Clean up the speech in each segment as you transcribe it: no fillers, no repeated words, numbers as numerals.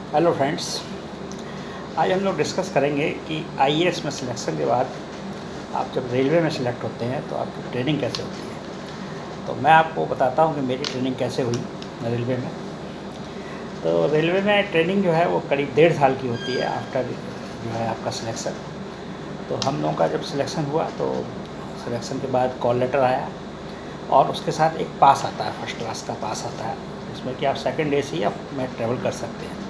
Hello friends. आज हम लोग डिस्कस करेंगे कि आईएएस में सिलेक्शन के बाद आप जब रेलवे में सिलेक्ट होते हैं तो आपकी ट्रेनिंग कैसे होती है। तो मैं आपको बताता हूँ कि मेरी ट्रेनिंग कैसे हुई रेलवे में। तो रेलवे में ट्रेनिंग जो है वो करीब 1.5 साल की होती है आफ्टर जो है आपका सिलेक्शन। तो हम लोगों का जब सिलेक्शन हुआ तो सिलेक्शन के बाद कॉल लेटर आया और उसके साथ एक पास आता है, फर्स्ट क्लास का पास आता है, जिसमें कि आप सेकंड एसी या में ट्रेवल कर सकते हैं।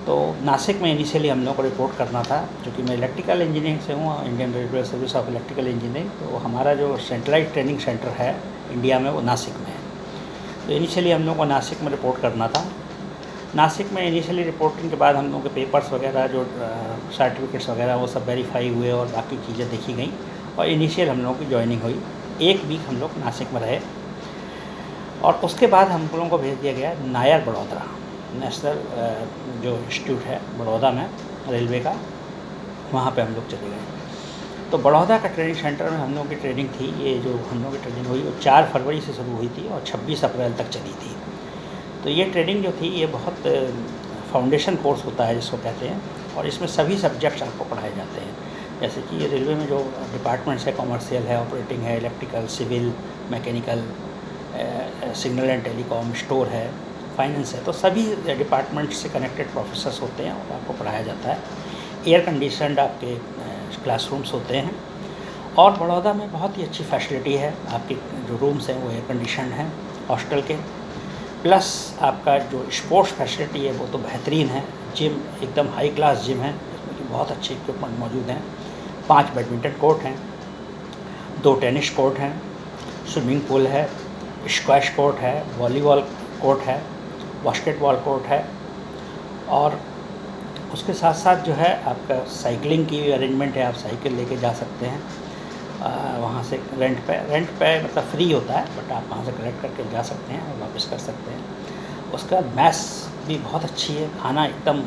तो नासिक में इनिशियली हम लोग को रिपोर्ट करना था, क्योंकि मैं इलेक्ट्रिकल इंजीनियरिंग से हूँ, Indian railway service of electrical engineering. तो हमारा जो सेंट्रलाइज ट्रेनिंग सेंटर है इंडिया में वो नासिक में है। तो इनिशियली हम लोग को नासिक में रिपोर्ट करना था। नासिक में इनिशियली रिपोर्टिंग के बाद हम लोग के पेपर्स वगैरह जो सर्टिफिकेट्स वगैरह वो सब वेरीफाई हुए और बाकी चीज़ें देखी गई और इनिशियल हम लोगों की ज्वाइनिंग हुई। 1 वीक हम लोग नासिक में रहे और उसके बाद हम लोगों को भेज दिया गया नायर बड़ौदा, नेशनल जो इंस्टीट्यूट है बड़ौदा में रेलवे का, वहाँ पे हम लोग चले गए। तो बड़ौदा का ट्रेनिंग सेंटर में हम लोगों की ट्रेनिंग थी। ये जो हम लोगों की ट्रेनिंग हुई वो 4 फरवरी से शुरू हुई थी और 26 अप्रैल तक चली थी। तो ये ट्रेनिंग जो थी ये बहुत फाउंडेशन कोर्स होता है जिसको कहते हैं, और इसमें सभी सब्जेक्ट्स आपको पढ़ाए जाते हैं। जैसे कि ये रेलवे में जो डिपार्टमेंट्स है, कॉमर्शियल है, ऑपरेटिंग है, electrical, civil, mechanical, signal and telecom, store है, फाइनेंस है, तो सभी डिपार्टमेंट से कनेक्टेड प्रोफेसर्स होते हैं और आपको पढ़ाया जाता है। एयर कंडीशनड आपके क्लासरूम्स होते हैं और बड़ौदा में बहुत ही अच्छी फैसिलिटी है। आपके जो रूम्स हैं वो एयर कंडीशनड हैं हॉस्टल के, प्लस आपका जो स्पोर्ट्स फैसिलिटी है वो तो बेहतरीन है। जिम एकदम हाई क्लास जिम है, जिसमें कि बहुत अच्छे इक्विपमेंट मौजूद हैं। 5 बैडमिंटन कोर्ट हैं, 2 टेनिस कोर्ट हैं, स्विमिंग पूल है, स्क्वैश कोर्ट है, वॉलीबॉल कोर्ट है, बास्केटबॉल कोर्ट है, और उसके साथ साथ जो है आपका साइकिलिंग की अरेंजमेंट है। आप साइकिल लेके जा सकते हैं वहाँ से रेंट पे मतलब फ्री होता है, बट आप वहाँ से कलेक्ट करके जा सकते हैं और वापस कर सकते हैं। उसका मैस भी बहुत अच्छी है, खाना एकदम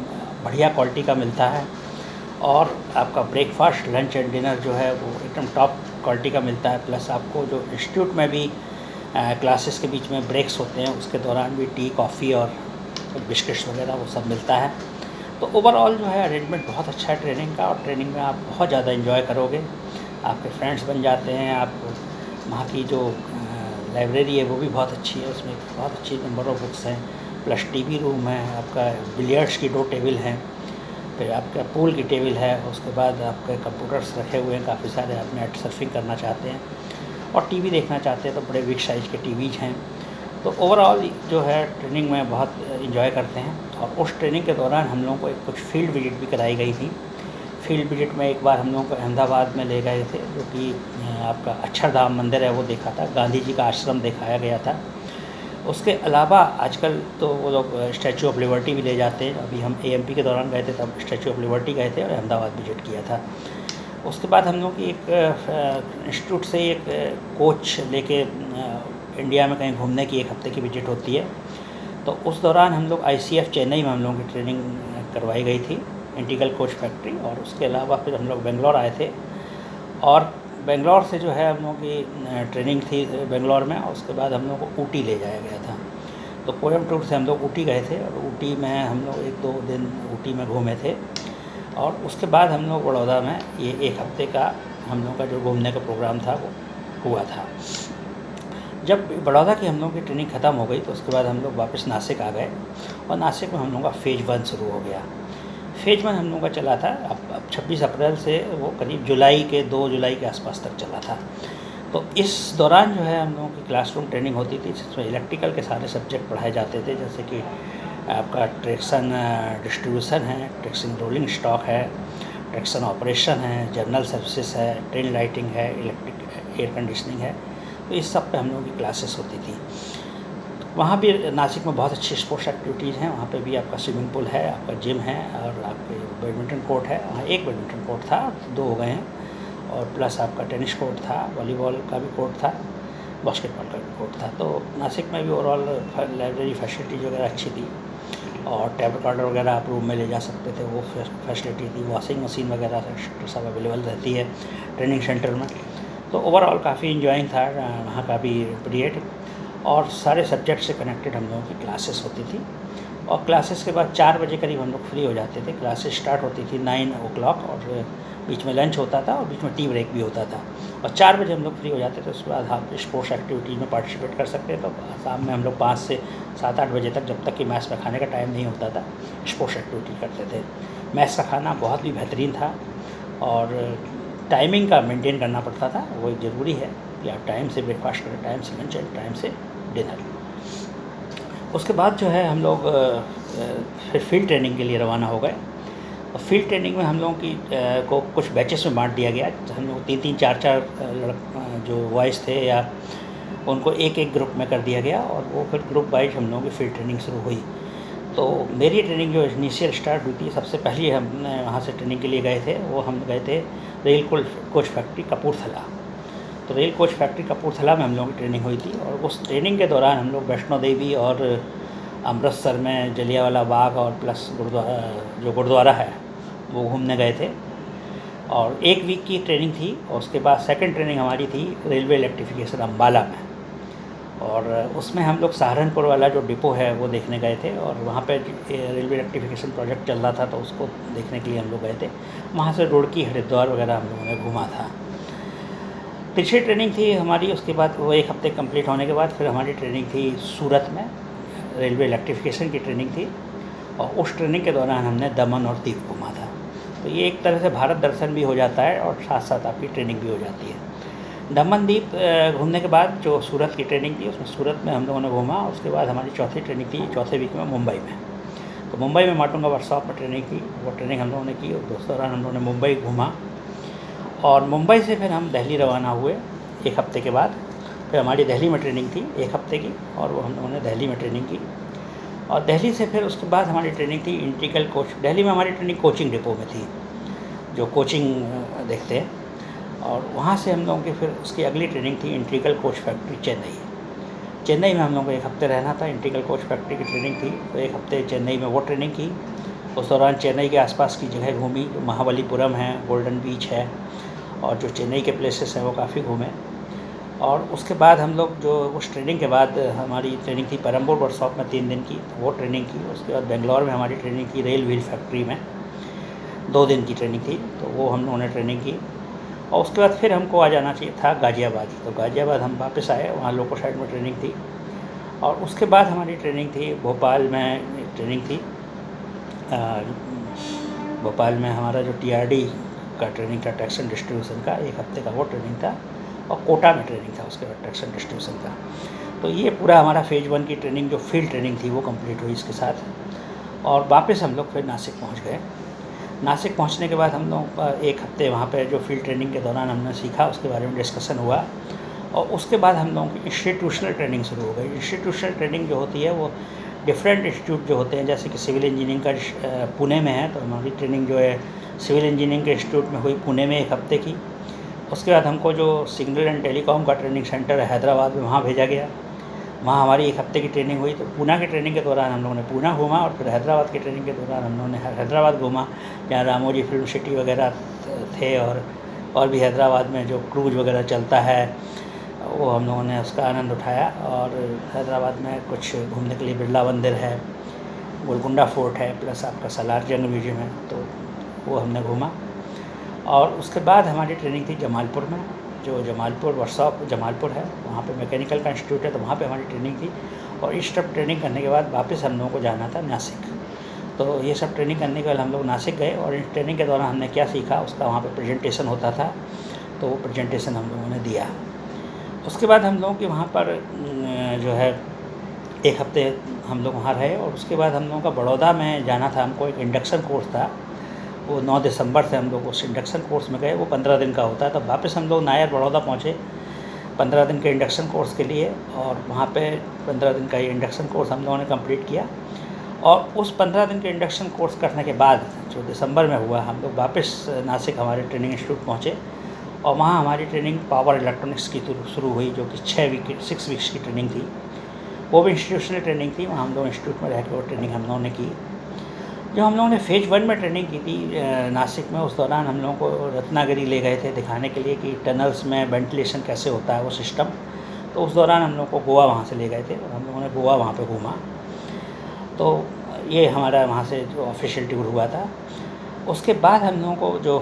बढ़िया क्वालिटी का मिलता है और आपका ब्रेकफास्ट, लंच एंड डिनर जो है वो एकदम टॉप क्वालिटी का मिलता है। प्लस आपको जो इंस्टीट्यूट में भी क्लासेस के बीच में ब्रेक्स होते हैं उसके दौरान भी टी, कॉफ़ी और बिस्किट्स वगैरह वो सब मिलता है। तो ओवरऑल जो है अरेंजमेंट बहुत अच्छा है ट्रेनिंग का, और ट्रेनिंग में आप बहुत ज़्यादा एंजॉय करोगे। आपके फ्रेंड्स बन जाते हैं। आप वहाँ की जो लाइब्रेरी है वो भी बहुत अच्छी है, उसमें बहुत अच्छी नंबर ऑफ़ बुक्स हैं, प्लस टीवी रूम है, आपका बिलियर्ड्स की 2 टेबल हैं, फिर आपका पूल की टेबल है, उसके बाद आपके कंप्यूटर्स रखे हुए हैं काफ़ी सारे। आप नेट सर्फिंग करना चाहते हैं और टीवी देखना चाहते हैं तो बड़े बिग साइज़ के टीवीज हैं। तो ओवरऑल जो है ट्रेनिंग में बहुत इन्जॉय करते हैं। और उस ट्रेनिंग के दौरान हम लोगों को कुछ फील्ड विजिट भी कराई गई थी। फील्ड विजिट में एक बार हम लोगों को अहमदाबाद में ले गए थे, जो कि आपका अक्षरधाम मंदिर है वो देखा था, गांधी जी का आश्रम दिखाया गया था। उसके अलावा आजकल तो वो लोग स्टैचू ऑफ लिबर्टी भी ले जाते हैं। अभी हम एएमपी के दौरान गए थे तब स्टैचू ऑफ लिबर्टी गए थे और अहमदाबाद विजिट किया था। उसके बाद हम लोग की एक इंस्टीट्यूट से एक कोच लेके इंडिया में कहीं घूमने की 1 हफ्ते की विजिट होती है। तो उस दौरान हम लोग आईसीएफ चेन्नई में हम लोगों की ट्रेनिंग करवाई गई थी, इंटीग्रल कोच फैक्ट्री। और उसके अलावा फिर हम लोग बेंगलोर आए थे और बेंगलोर से जो है हम लोगों की ट्रेनिंग थी बेंगलोर में, और उसके बाद हम लोग को ऊटी ले जाया गया था। तो कोयम्बटूर से हम लोग ऊटी गए थे और ऊटी में हम लोग 1-2 दिन ऊटी में घूमे थे। और उसके बाद हम लोग बड़ौदा में ये 1 हफ्ते का हम लोग का जो घूमने का प्रोग्राम था वो हुआ था। जब बड़ौदा की हम लोग की ट्रेनिंग ख़त्म हो गई तो उसके बाद हम लोग वापस नासिक आ गए और नासिक में हम लोग का फ़ेज़ 1 शुरू हो गया। फ़ेज़ 1 हम लोग का चला था अब 26 अप्रैल से वो करीब 2 जुलाई के आसपास तक चला था। तो इस दौरान जो है हम लोगों की क्लासरूम ट्रेनिंग होती थी, जिसमें इलेक्ट्रिकल के सारे सब्जेक्ट पढ़ाए जाते थे, जैसे कि आपका ट्रैक्शन डिस्ट्रीब्यूशन है, ट्रैक्शन रोलिंग स्टॉक है, ट्रैक्शन ऑपरेशन है, जनरल सर्विसेज है, ट्रेन लाइटिंग है, इलेक्ट्रिक एयर कंडीशनिंग है। तो इस सब पे हम लोगों की क्लासेस होती थी। वहाँ भी नासिक में बहुत अच्छी स्पोर्ट्स एक्टिविटीज़ हैं। वहाँ पे भी आपका स्विमिंग पूल है, आपका जिम है और आपके बैडमिंटन कोर्ट है। वहाँ 1 बैडमिंटन कोर्ट था, 2 हो गए हैं, और प्लस आपका टेनिस कोर्ट था, वॉलीबॉल का भी कोर्ट था, बास्केटबॉल का भी कोर्ट था। तो नासिक में भी ओवरऑल लाइब्रेरी फैसिलिटीज़ वगैरह अच्छी थी और टैब रिकॉर्डर वगैरह आप रूम में ले जा सकते थे, वो फैसिलिटी थी। वॉशिंग मशीन वगैरह सब अवेलेबल रहती है ट्रेनिंग सेंटर में। तो ओवरऑल काफ़ी इंजॉइंग था वहाँ का भी पीरियड, और सारे सब्जेक्ट से कनेक्टेड हम लोगों की क्लासेस होती थी। और क्लासेस के बाद 4 बजे करीब हम लोग फ्री हो जाते थे। क्लासेस स्टार्ट होती थी 9 ओ क्लॉक और बीच में लंच होता था और बीच में टी ब्रेक भी होता था और 4 बजे हम लोग फ्री हो जाते थे। उसके बाद हम स्पोर्ट्स एक्टिविटी में पार्टिसिपेट कर सकते थे। तो शाम में हम लोग 5 से 7-8 बजे तक, जब तक कि मैस में खाने का टाइम नहीं होता था, स्पोर्ट्स एक्टिविटी करते थे। मैस का खाना बहुत ही बेहतरीन था और टाइमिंग का मेंटेन करना पड़ता था। वो ज़रूरी है कि आप टाइम से ब्रेकफास्ट करें, टाइम से लंच एंड टाइम से डिनर। उसके बाद जो है हम लोग फिर फील्ड ट्रेनिंग के लिए रवाना हो गए और फील्ड ट्रेनिंग में हम लोगों की को कुछ बैचेस में बांट दिया गया। हम लोग 3-3, 4-4 जो बॉयज़ थे या उनको एक एक ग्रुप में कर दिया गया और वो फिर ग्रुप वाइज हम लोगों की फील्ड ट्रेनिंग शुरू हुई। तो मेरी ट्रेनिंग जो इनिशियल स्टार्ट हुई थी, सबसे पहले हमने वहाँ से ट्रेनिंग के लिए गए थे, वो हम गए थे रेल कोच फैक्ट्री कपूरथला। तो रेल कोच फैक्ट्री कपूरथला में हम लोगों की ट्रेनिंग हुई थी और उस ट्रेनिंग के दौरान हम लोग वैष्णो देवी और अमृतसर में जलियांवाला बाग और प्लस गुरुद्वारा है वो घूमने गए थे और 1 वीक की ट्रेनिंग थी। और उसके बाद सेकंड ट्रेनिंग हमारी थी रेलवे इलेक्ट्रिफिकेशन अम्बाला में और उसमें हम लोग सहारनपुर वाला जो डिपो है वो देखने गए थे और वहाँ पे रेलवे इलेक्ट्रिफिकेशन प्रोजेक्ट चल रहा था तो उसको देखने के लिए हम लोग गए थे। वहाँ से रुड़की, हरिद्वार वगैरह हम लोगों ने घूमा था। तीसरी ट्रेनिंग थी हमारी, उसके बाद वो 1 हफ्ते कंप्लीट होने के बाद फिर हमारी ट्रेनिंग थी सूरत में, रेलवे इलेक्ट्रिफिकेशन की ट्रेनिंग थी और उस ट्रेनिंग के दौरान हमने दमन और दीव घूमा था। तो ये एक तरह से भारत दर्शन भी हो जाता है और साथ साथ आपकी ट्रेनिंग भी हो जाती है। दमन द्वीप घूमने के बाद जो सूरत की ट्रेनिंग थी, उसमें सूरत में हम लोगों ने घूमा। उसके बाद हमारी चौथी ट्रेनिंग थी चौथे वीक में मुंबई में। तो मुंबई में माटुंगा वर्कशॉप में ट्रेनिंग की, वो ट्रेनिंग हम लोगों ने की और उस दौरान हम लोगों ने मुंबई घूमा और मुंबई से फिर हम दिल्ली रवाना हुए 1 हफ्ते के बाद। फिर हमारी दिल्ली में ट्रेनिंग थी 1 हफ्ते की और वो हम लोगों ने दिल्ली में ट्रेनिंग की और दिल्ली से फिर उसके बाद हमारी ट्रेनिंग थी इंटीग्रल कोच। दिल्ली में हमारी ट्रेनिंग कोचिंग डिपो में थी, जो कोचिंग देखते हैं, और वहाँ से हम लोगों की फिर उसकी अगली ट्रेनिंग थी integral coach factory Chennai. Chennai में हम लोगों को 1 हफ्ते रहना था। इंटीग्रल कोच फैक्ट्री की ट्रेनिंग थी तो 1 हफ्ते चेन्नई में वो ट्रेनिंग की। उस दौरान चेन्नई के आसपास की जगह घूमी, जो महाबलीपुरम है, गोल्डन बीच है और जो चेन्नई के प्लेसेस हैं वो काफ़ी घूमे। और उसके बाद हम लोग जो उस ट्रेनिंग के बाद हमारी ट्रेनिंग थी परम्बोर वर्कशॉप में 3 दिन की, तो वो ट्रेनिंग की। उसके बाद बेंगलोर में हमारी ट्रेनिंग थी रेल व्हील फैक्ट्री में, 2 दिन की ट्रेनिंग थी, तो वो हम लोगों ने ट्रेनिंग की। और उसके बाद फिर हमको आ जाना चाहिए था गाज़ियाबाद। तो गाज़ियाबाद हम वापस आए, वहाँ लोको साइड में ट्रेनिंग थी। और उसके बाद हमारी ट्रेनिंग थी भोपाल में, एक ट्रेनिंग थी भोपाल में हमारा जो TRD का ट्रेनिंग था, ट्रैक्शन डिस्ट्रीब्यूशन का, 1 हफ्ते का वो ट्रेनिंग था। और कोटा में ट्रेनिंग था उसके बाद ट्रैक्शन डिस्ट्रीब्यूशन का। तो ये पूरा हमारा फेज़ 1 की ट्रेनिंग जो फील्ड ट्रेनिंग थी वो कंप्लीट हुई इसके साथ। और वापस हम लोग फिर नासिक पहुँच गए। नासिक पहुंचने के बाद हम लोगों का 1 हफ्ते वहाँ पे जो फील्ड ट्रेनिंग के दौरान हमने सीखा उसके बारे में डिस्कशन हुआ और उसके बाद हम लोगों की इंस्टीट्यूशनल ट्रेनिंग शुरू हो गई। इंस्टीट्यूशनल ट्रेनिंग जो होती है वो डिफरेंट इंस्टीट्यूट जो होते हैं, जैसे कि सिविल इंजीनियरिंग का पुणे में है, तो हमारी ट्रेनिंग जो है सिविल इंजीनियरिंग के इंस्टीट्यूट में हुई पुणे में 1 हफ्ते की। उसके बाद हमको जो सिग्नल एंड टेलीकॉम का ट्रेनिंग सेंटर है हैदराबाद में, वहाँ भेजा गया। वहाँ हमारी 1 हफ्ते की ट्रेनिंग हुई। तो पूना की ट्रेनिंग के दौरान हम लोगों ने पूना घूमा और फिर हैदराबाद की ट्रेनिंग के दौरान हम लोगों ने हैदराबाद घूमा, जहाँ रामोजी फिल्म सिटी वगैरह थे और भी हैदराबाद में जो क्रूज़ वगैरह चलता है वो हम लोगों ने उसका आनंद उठाया। और हैदराबाद में कुछ घूमने के लिए बिरला मंदिर है, गोलकुंडा फोर्ट है, प्लस आपका सलार जंग म्यूजियम है, तो वो हमने घूमा। और उसके बाद हमारी ट्रेनिंग थी जमालपुर में, जो जमालपुर वर्कशॉप जमालपुर है, वहाँ पे मैकेनिकल का इंस्टीट्यूट है, तो वहाँ पे हमारी ट्रेनिंग थी। और इस सब ट्रेनिंग करने के बाद वापस हम लोगों को जाना था नासिक। तो ये सब ट्रेनिंग करने के बाद हम लोग नासिक गए और इस ट्रेनिंग के दौरान हमने क्या सीखा उसका वहाँ पे प्रेजेंटेशन होता था, तो वो प्रेजेंटेशन हम लोगों ने दिया। उसके बाद हम लोगों के वहाँ पर जो है 1 हफ्ते हम लोग वहाँ रहे और उसके बाद हम लोगों का बड़ौदा में जाना था। हमको एक इंडक्शन कोर्स था, वो 9 दिसंबर से हम लोग उस इंडक्शन कोर्स में गए। वो 15 दिन का होता है। तो वापस हम लोग नायर बड़ौदा पहुँचे 15 दिन के इंडक्शन कोर्स के लिए और वहाँ पे 15 दिन का ये इंडक्शन कोर्स हम लोगों ने कंप्लीट किया। और उस 15 दिन के इंडक्शन कोर्स करने के बाद जो दिसंबर में हुआ, हम लोग वापस नासिक हमारे ट्रेनिंग इंस्टीट्यूट पहुँचे और वहाँ हमारी ट्रेनिंग पावर इलेक्ट्रॉनिक्स की शुरू हुई, जो कि 6 वीक्स की ट्रेनिंग थी। वो भी इंस्टीट्यूशनल ट्रेनिंग थी, वहाँ हम लोग इंस्टीट्यूट में रह के वो ट्रेनिंग हम लोगों ने की। जो हम लोगों ने फेज़ 1 में ट्रेनिंग की थी नासिक में, उस दौरान हम लोगों को रत्नागिरी ले गए थे दिखाने के लिए कि टनल्स में वेंटिलेशन कैसे होता है वो सिस्टम। तो उस दौरान हम लोग को गोवा वहाँ से ले गए थे और हम लोगों ने गोवा वहाँ पे घूमा। तो ये हमारा वहाँ से जो ऑफिशियल टूर हुआ था। उसके बाद हम लोगों को जो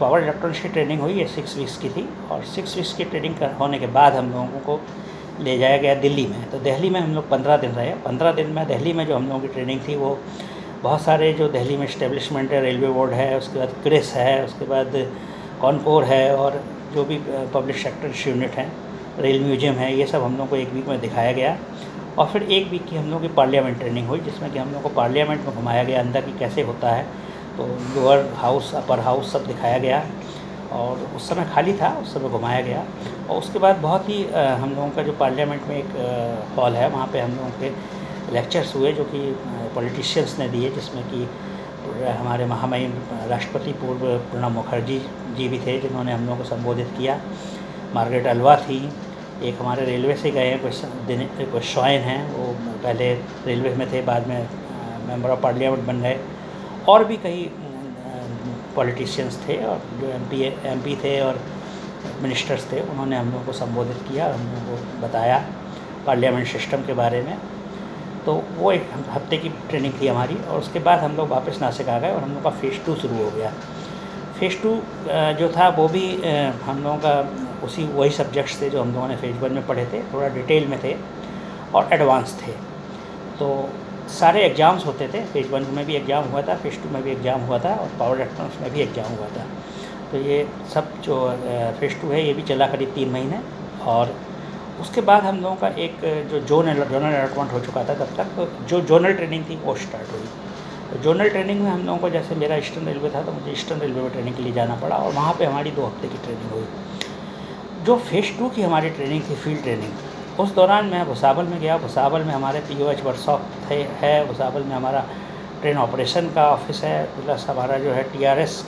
पावर इलेक्ट्रॉनिक्स की ट्रेनिंग हुई, ये 6 वीक्स की थी, और 6 वीक्स की ट्रेनिंग होने के बाद हम लोगों को ले जाया गया दिल्ली में। तो दिल्ली में हम लोग 15 दिन रहे। 15 दिन में दिल्ली में जो हम लोगों की ट्रेनिंग थी, वो बहुत सारे जो दिल्ली में इस्टेब्लिशमेंट है, रेलवे बोर्ड है, उसके बाद क्रिस है, उसके बाद कॉनकोर है, और जो भी पब्लिक सेक्टर यूनिट हैं, रेल म्यूजियम है, ये सब हम लोग को एक वीक में दिखाया गया। और फिर एक वीक की हम लोग की पार्लियामेंट ट्रेनिंग हुई, जिसमें कि हम लोग को पार्लियामेंट में घुमाया गया, अंदर की कैसे होता है, तो लोअर हाउस, अपर हाउस सब दिखाया गया। और उस समय खाली था, उस समय घुमाया गया। और उसके बाद बहुत ही हम लोगों का जो पार्लियामेंट में एक हॉल है, वहाँ पे हम लोगों के लेक्चर्स हुए, जो कि पॉलिटिशियंस ने दिए, जिसमें कि हमारे महामहिम राष्ट्रपति पूर्व प्रणब मुखर्जी जी भी थे, जिन्होंने हम लोगों को संबोधित किया। मार्गरेट अल्वा थी। एक हमारे रेलवे से गए हैं कोई शॉइन हैं, वो पहले रेलवे में थे, बाद में मेंबर ऑफ पार्लियामेंट बन गए। और भी कई पॉलिटिशियंस थे, और जो एमपी थे और मिनिस्टर्स थे, उन्होंने हम लोगों को संबोधित किया, हम लोगों को बताया पार्लियामेंट सिस्टम के बारे में। तो वो एक हफ्ते की ट्रेनिंग थी हमारी। और उसके बाद हम लोग वापस नासिक आ गए, और हम लोग का फ़ेज़ 2 शुरू हो गया। फ़ेज़ 2 जो था, वो भी हम लोगों का वही सब्जेक्ट्स थे जो हम लोगों ने फ़ेज़ 1 में पढ़े थे, थोड़ा डिटेल में थे और एडवांस थे। तो सारे एग्ज़ाम्स होते थे, फ़ेज़ 1 में भी एग्ज़ाम हुआ था, फ़ेज़ 2 में भी एग्ज़ाम हुआ था, और पावर इलेक्ट्रॉनिक्स में भी एग्ज़ाम हुआ था। तो ये सब जो फ़ेज़ 2 है, ये भी चला करीब 3 महीने। और उसके बाद हम लोगों का एक जो जोनल अलॉटमेंट हो चुका था तब तक, तो जो जोनल ट्रेनिंग थी वो स्टार्ट हुई। तो जोनल ट्रेनिंग में हम लोगों को, जैसे मेरा ईस्टर्न रेलवे था, तो मुझे ईस्टर्न रेलवे में ट्रेनिंग के लिए जाना पड़ा, और वहाँ पे हमारी 2 हफ्ते की ट्रेनिंग हुई। जो फ़ेज़ 2 की हमारी ट्रेनिंग थी, फील्ड ट्रेनिंग, उस दौरान मैं भुसावल में गया। भुसावल में हमारे POH वर्कशॉप है, भुसावल में हमारा ट्रेन ऑपरेशन का ऑफिस है, प्लस हमारा जो है TRS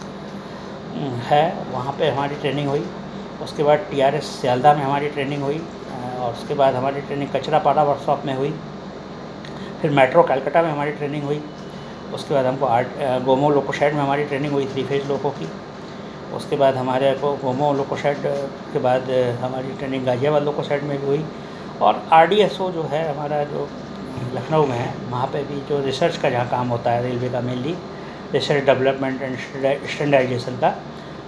है, वहाँ पे हमारी ट्रेनिंग हुई। उसके बाद TRS सियालदह में हमारी ट्रेनिंग हुई, और उसके बाद हमारी ट्रेनिंग कचरापाड़ा वर्कशॉप में हुई। फिर मेट्रो कलकत्ता में हमारी ट्रेनिंग हुई। उसके बाद हमको गोमो लोकोशेड में हमारी ट्रेनिंग हुई 3 फेज़ लोको की। उसके बाद हमारे को गोमो लोकोशेड के बाद हमारी ट्रेनिंग गाज़ियाबाद लोकोशेड में भी हुई। और RDSO जो है हमारा, जो लखनऊ में है, वहाँ पे भी जो रिसर्च का जहाँ काम होता है रेलवे का, mainly research development and standardisation का,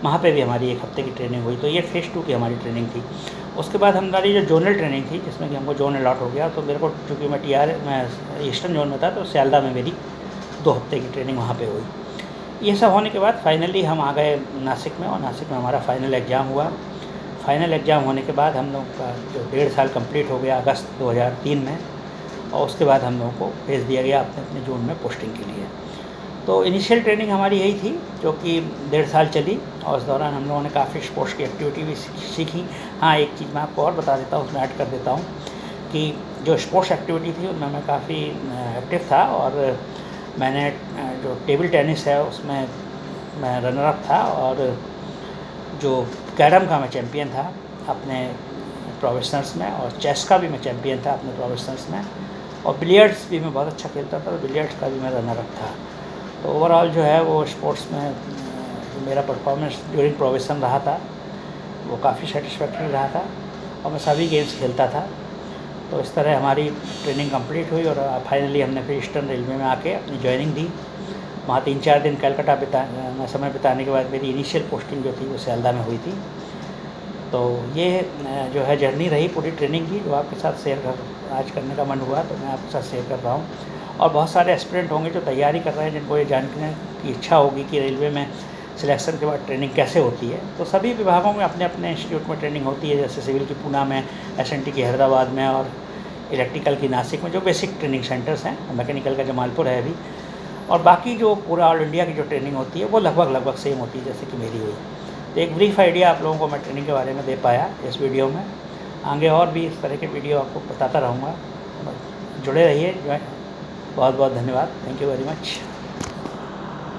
वहाँ पे भी हमारी 1 हफ्ते की ट्रेनिंग हुई। तो ये फ़ेज़ 2 की हमारी ट्रेनिंग थी। उसके बाद हमारी जो जोनल ट्रेनिंग थी, जिसमें कि हमको जोन अलॉट हो गया, तो मेरे को, चूँकि मैं ईस्टर्न जोन में था, तो सियालदह में मेरी 2 हफ्ते की ट्रेनिंग वहाँ पे हुई। ये सब होने के बाद फाइनली हम आ गए नासिक में, और नासिक में हमारा फ़ाइनल एग्ज़ाम हुआ। फ़ाइनल एग्ज़ाम होने के बाद हम लोग का जो 1.5 साल कंप्लीट हो गया अगस्त 2003 में, और उसके बाद हम लोगों को भेज दिया गया अपने अपने जोन में पोस्टिंग के लिए। तो इनिशियल ट्रेनिंग हमारी यही थी, जो कि 1.5 साल चली, और उस दौरान हम लोगों ने काफ़ी स्पोर्ट्स की एक्टिविटी भी सीखी। हाँ, एक चीज़ मैं आपको और बता देता हूँ, उसमें ऐड कर देता हूँ कि जो स्पोर्ट्स एक्टिविटी थी, उनमें मैं काफ़ी एक्टिव था। और मैंने जो टेबल टेनिस है, उसमें मैं रनर अप था, और जो कैरम का मैं चैम्पियन था अपने प्रोफेशनल्स में, और चेस का भी मैं चैम्पियन था अपने प्रोफेशनल्स में, और बिलियर्ड्स भी मैं बहुत अच्छा खेलता था, तो बिलियर्ड्स का भी मैं रनर अप था। तो ओवरऑल जो है वो स्पोर्ट्स में जो मेरा परफॉर्मेंस ड्यूरिंग प्रोफेशन रहा था, वो काफ़ी सेटिस्फैक्टरी रहा था, और मैं सभी गेम्स खेलता था। तो इस तरह हमारी ट्रेनिंग कंप्लीट हुई, और फाइनली हमने फिर ईस्टर्न रेलवे में आके अपनी ज्वाइनिंग दी। वहाँ 3-4 दिन कलकत्ता समय बिताने के बाद मेरी इनिशियल पोस्टिंग जो थी वो सियालदह में हुई थी। तो ये जो है जर्नी रही पूरी ट्रेनिंग की, जो आपके साथ आज करने का मन हुआ, तो मैं आपके साथ शेयर कर रहा हूँ। और बहुत सारे एस्पिरेंट होंगे जो तैयारी कर रहे हैं, जिनको ये जानने की इच्छा होगी कि रेलवे में सिलेक्शन के बाद ट्रेनिंग कैसे होती है। तो सभी विभागों में अपने अपने इंस्टीट्यूट में ट्रेनिंग होती है, जैसे सिविल की पूना में, SNT की हैदराबाद में, और इलेक्ट्रिकल की नासिक में, जो बेसिक ट्रेनिंग सेंटर्स हैं। मैकेनिकल का जमालपुर है अभी। और बाकी जो पूरा ऑल इंडिया की जो ट्रेनिंग होती है, वो लगभग सेम होती है जैसे कि मेरी हुई। तो एक ब्रीफ आइडिया आप लोगों को मैं ट्रेनिंग के बारे में दे पाया इस वीडियो में। आगे और भी इस तरह के वीडियो आपको बताता रहूँगा। जुड़े रहिए। बहुत बहुत धन्यवाद। Thank you very much.